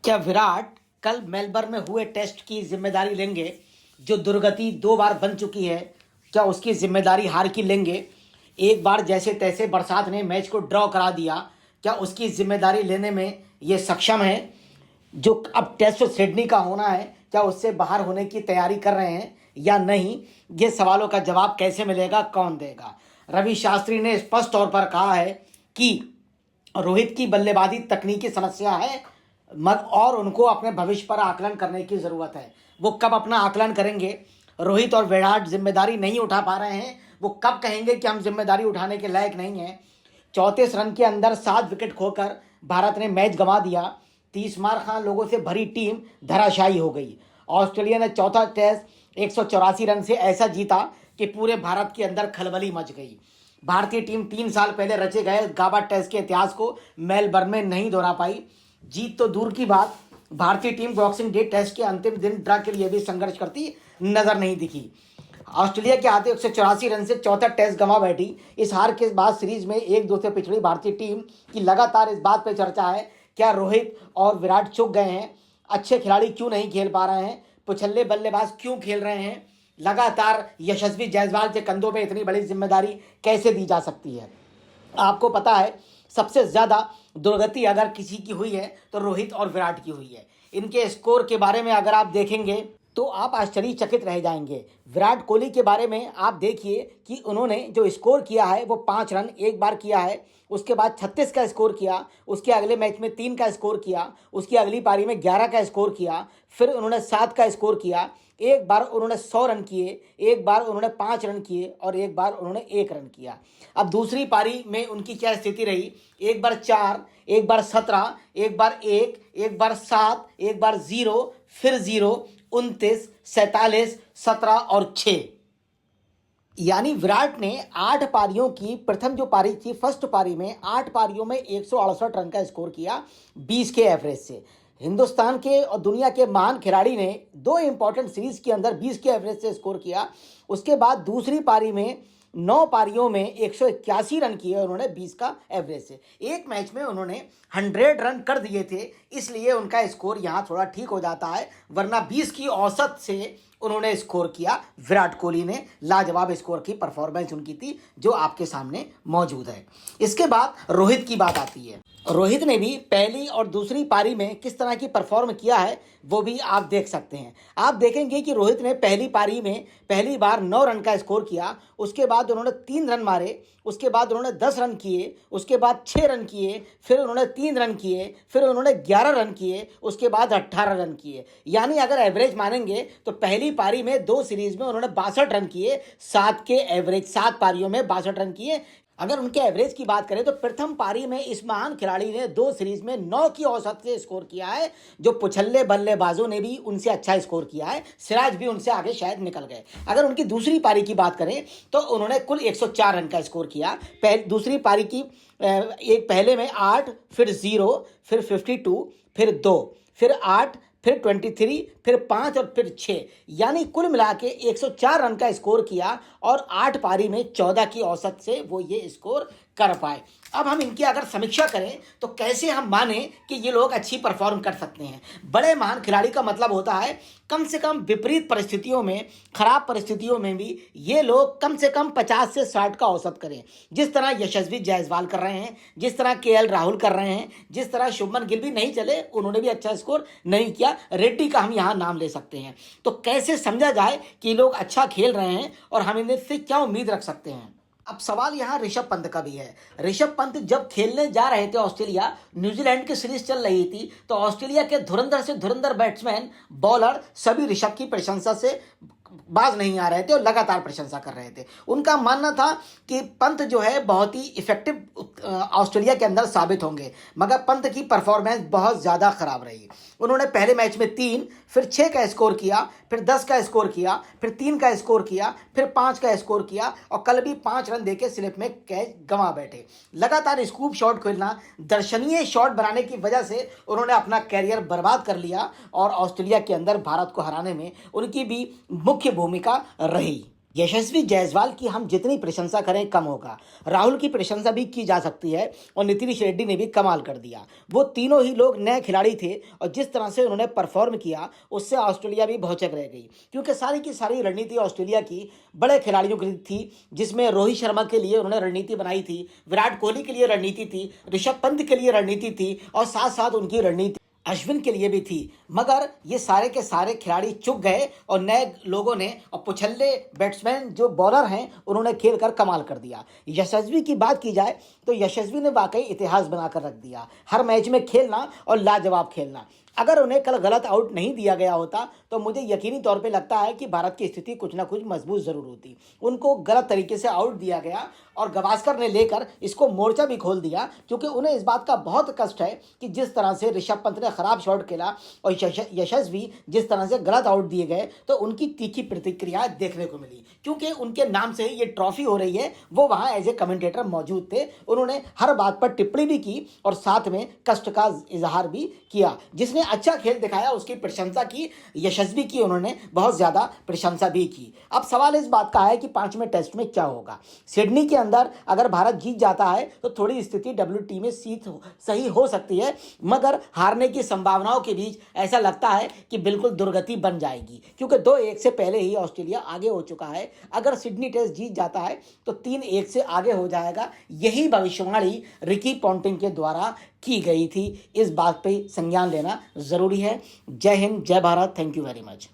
क्या विराट कल मेलबर्न में हुए टेस्ट की जिम्मेदारी लेंगे? जो दुर्गति 2 बार बन चुकी है, क्या उसकी जिम्मेदारी हार की लेंगे? एक बार जैसे तैसे बरसात ने मैच को ड्रॉ करा दिया, क्या उसकी जिम्मेदारी लेने में ये सक्षम है? जो अब टेस्ट सिडनी का होना है, क्या उससे बाहर होने की तैयारी कर रहे हैं या नहीं? ये सवालों का जवाब कैसे मिलेगा, कौन देगा? रवि शास्त्री ने स्पष्ट तौर पर कहा है कि रोहित की बल्लेबाजी तकनीकी समस्या है और उनको अपने भविष्य पर आकलन करने की ज़रूरत है। वो कब अपना आकलन करेंगे? रोहित और विराट जिम्मेदारी नहीं उठा पा रहे हैं, वो कब कहेंगे कि हम जिम्मेदारी उठाने के लायक नहीं हैं? 34 रन के अंदर 7 विकेट खोकर भारत ने मैच गंवा दिया। 30 मार खां लोगों से भरी टीम धराशायी हो गई। ऑस्ट्रेलिया ने चौथा टेस्ट 184 रन से ऐसा जीता कि पूरे भारत के अंदर खलबली मच गई। भारतीय टीम 3 साल पहले रचे गए गाबा टेस्ट के इतिहास को मेलबर्न में नहीं दोहरा पाई। जीत तो दूर की बात, भारतीय टीम बॉक्सिंग डे टेस्ट के अंतिम दिन ड्रा के लिए भी संघर्ष करती नजर नहीं दिखी। ऑस्ट्रेलिया के हाथे 184 रन से चौथा टेस्ट गंवा बैठी। इस हार के बाद सीरीज में 1-2 से पिछड़ी भारतीय टीम की लगातार इस बात पर चर्चा है, क्या रोहित और विराट चूक गए हैं? अच्छे खिलाड़ी क्यों नहीं खेल पा रहे हैं? पुछल्ले बल्लेबाज क्यों खेल रहे हैं? लगातार यशस्वी जायसवाल के कंधों पे इतनी बड़ी जिम्मेदारी कैसे दी जा सकती है? आपको पता है, सबसे ज़्यादा दुर्गति अगर किसी की हुई है तो रोहित और विराट की हुई है। इनके स्कोर के बारे में अगर आप देखेंगे तो आप आश्चर्यचकित रह जाएंगे। विराट कोहली के बारे में आप देखिए कि उन्होंने जो स्कोर किया है वो 5 रन एक बार किया है, उसके बाद 36 का स्कोर किया, उसके अगले मैच में 3 का स्कोर किया, उसकी अगली पारी में 11 का स्कोर किया, फिर उन्होंने 7 का स्कोर किया, एक बार उन्होंने 100 रन किए, एक बार उन्होंने 5 रन किए और एक बार उन्होंने 1 रन किया। अब दूसरी पारी में उनकी क्या स्थिति रही? एक बार 4, एक बार 17, एक बार 1, एक बार 7, एक बार 0, फिर 0, 29, 47, 17 और 6। यानी विराट ने 8 पारियों की प्रथम जो पारी थी, फर्स्ट पारी में 8 पारियों में 168 रन का स्कोर किया 20 के एवरेज से। हिंदुस्तान के और दुनिया के महान खिलाड़ी ने 2 इंपॉर्टेंट सीरीज के अंदर 20 के एवरेज से स्कोर किया। उसके बाद दूसरी पारी में 9 पारियों में 181 रन किए उन्होंने 20 का एवरेज से। एक मैच में उन्होंने 100 रन कर दिए थे, इसलिए उनका स्कोर यहाँ थोड़ा ठीक हो जाता है, वरना 20 की औसत से उन्होंने स्कोर किया। विराट कोहली ने लाजवाब स्कोर की परफॉर्मेंस उनकी थी, जो आपके सामने मौजूद है। इसके बाद रोहित की बात आती है। रोहित ने भी पहली और दूसरी पारी में किस तरह की परफॉर्म किया है वो भी आप देख सकते हैं। आप देखेंगे कि रोहित ने पहली पारी में पहली बार 9 रन का स्कोर किया, उसके बाद उन्होंने 3 रन मारे, उसके बाद उन्होंने 10 रन किए, उसके बाद 6 रन किए, फिर उन्होंने 3 रन किए, फिर उन्होंने 11 रन किए, उसके बाद 18 रन किए। यानी अगर एवरेज मानेंगे तो पहली पारी में 2 सीरीज में उन्होंने 62 रन किए, 7 के एवरेज, 7 पारियों में 62 रन किए। अगर उनके एवरेज की बात करें तो प्रथम पारी में इस महान खिलाड़ी ने 2 सीरीज में 9 की औसत से स्कोर किया है, जो पुछल्ले बल्लेबाजों ने भी उनसे अच्छा स्कोर किया है। सिराज भी उनसे आगे शायद निकल गए। अगर उनकी दूसरी पारी की बात करें तो उन्होंने कुल 104 रन का स्कोर किया। दूसरी पारी की एक पहले में 8, फिर 0, फिर 52, फिर 2, फिर 8, फिर 23, फिर 5 और फिर 6, यानी कुल मिला के 104 रन का स्कोर किया और 8 पारी में 14 की औसत से वो ये स्कोर कर पाए। अब हम इनकी अगर समीक्षा करें तो कैसे हम माने कि ये लोग अच्छी परफॉर्म कर सकते हैं? बड़े महान खिलाड़ी का मतलब होता है कम से कम विपरीत परिस्थितियों में, खराब परिस्थितियों में भी ये लोग कम से कम 50 से 60 का औसत करें। जिस तरह यशस्वी जायसवाल कर रहे हैं, जिस तरह केएल राहुल कर रहे हैं, जिस तरह शुभमन गिल भी नहीं चले, उन्होंने भी अच्छा स्कोर नहीं किया। रेड्डी का हम यहाँ नाम ले सकते हैं। तो कैसे समझा जाए कि लोग अच्छा खेल रहे हैं और हम इनसे क्या उम्मीद रख सकते हैं? अब सवाल यहाँ ऋषभ पंत का भी है। ऋषभ पंत जब खेलने जा रहे थे ऑस्ट्रेलिया, न्यूजीलैंड की सीरीज चल रही थी, तो ऑस्ट्रेलिया के धुरंधर से धुरंधर बैट्समैन, बॉलर सभी ऋषभ की प्रशंसा से बाज नहीं आ रहे थे और लगातार प्रशंसा कर रहे थे। उनका मानना था कि पंत जो है बहुत ही इफेक्टिव ऑस्ट्रेलिया के अंदर साबित होंगे, मगर पंत की परफॉर्मेंस बहुत ज़्यादा खराब रही। उन्होंने पहले मैच में 3, फिर 6 का स्कोर किया, फिर 10 का स्कोर किया, फिर 3 का स्कोर किया, फिर 5 का स्कोर किया और कल भी 5 रन देके स्लिप में कैच गंवा बैठे। लगातार स्कूप शॉट खेलना, दर्शनीय शॉट बनाने की वजह से उन्होंने अपना कैरियर बर्बाद कर लिया और ऑस्ट्रेलिया के अंदर भारत को हराने में उनकी भी मुख्य भूमिका रही। यशस्वी जायसवाल की हम जितनी प्रशंसा करें कम होगा। राहुल की प्रशंसा भी की जा सकती है और नीतीश रेड्डी ने भी कमाल कर दिया। वो तीनों ही लोग नए खिलाड़ी थे और जिस तरह से उन्होंने परफॉर्म किया उससे ऑस्ट्रेलिया भी भौचक रह गई, क्योंकि सारी की सारी रणनीति ऑस्ट्रेलिया की बड़े खिलाड़ियों की थी, जिसमें रोहित शर्मा के लिए उन्होंने रणनीति बनाई थी, विराट कोहली के लिए रणनीति थी, ऋषभ पंत के लिए रणनीति थी और साथ साथ उनकी रणनीति अश्विन के लिए भी थी। मगर ये सारे के सारे खिलाड़ी चुक गए और नए लोगों ने और पुछल्ले बैट्समैन जो बॉलर हैं उन्होंने खेल कर कमाल कर दिया। यशस्वी की बात की जाए तो यशस्वी ने वाकई इतिहास बनाकर रख दिया, हर मैच में खेलना और लाजवाब खेलना। अगर उन्हें कल गलत आउट नहीं दिया गया होता तो मुझे यकीनी तौर पे लगता है कि भारत की स्थिति कुछ ना कुछ मजबूत जरूर होती। उनको गलत तरीके से आउट दिया गया और गवास्कर ने लेकर इसको मोर्चा भी खोल दिया, क्योंकि उन्हें इस बात का बहुत कष्ट है कि जिस तरह से ऋषभ पंत ने खराब शॉट खेला और यशस्वी जिस तरह से गलत आउट दिए गए तो उनकी तीखी प्रतिक्रिया देखने को मिली। क्योंकि उनके नाम से ये ट्रॉफी हो रही है, वो वहाँ एज ए कमेंटेटर मौजूद थे, उन्होंने हर बात पर टिप्पणी भी की और साथ में कष्ट का इजहार भी किया। जिसने अच्छा खेल दिखाया उसकी प्रशंसा की, यशस्वी की उन्होंने बहुत ज़्यादा प्रशंसा भी की। अब सवाल इस बात का है कि 5वें टेस्ट में क्या होगा। सिडनी के अंदर अगर भारत जीत जाता है तो थोड़ी स्थिति WT में सही हो सकती है, मगर हारने की संभावनाओं के बीच ऐसा लगता है कि बिल्कुल दुर्गति बन जाएगी, क्योंकि 2-1 से पहले ही ऑस्ट्रेलिया आगे हो चुका है। अगर सिडनी टेस्ट जीत जाता है तो 3-1 से आगे हो जाएगा। यही भविष्यवाणी रिकी पॉन्टिंग के द्वारा की गई थी। इस बात पे संज्ञान लेना जरूरी है। जय हिंद, जय Bharat, thank you very much.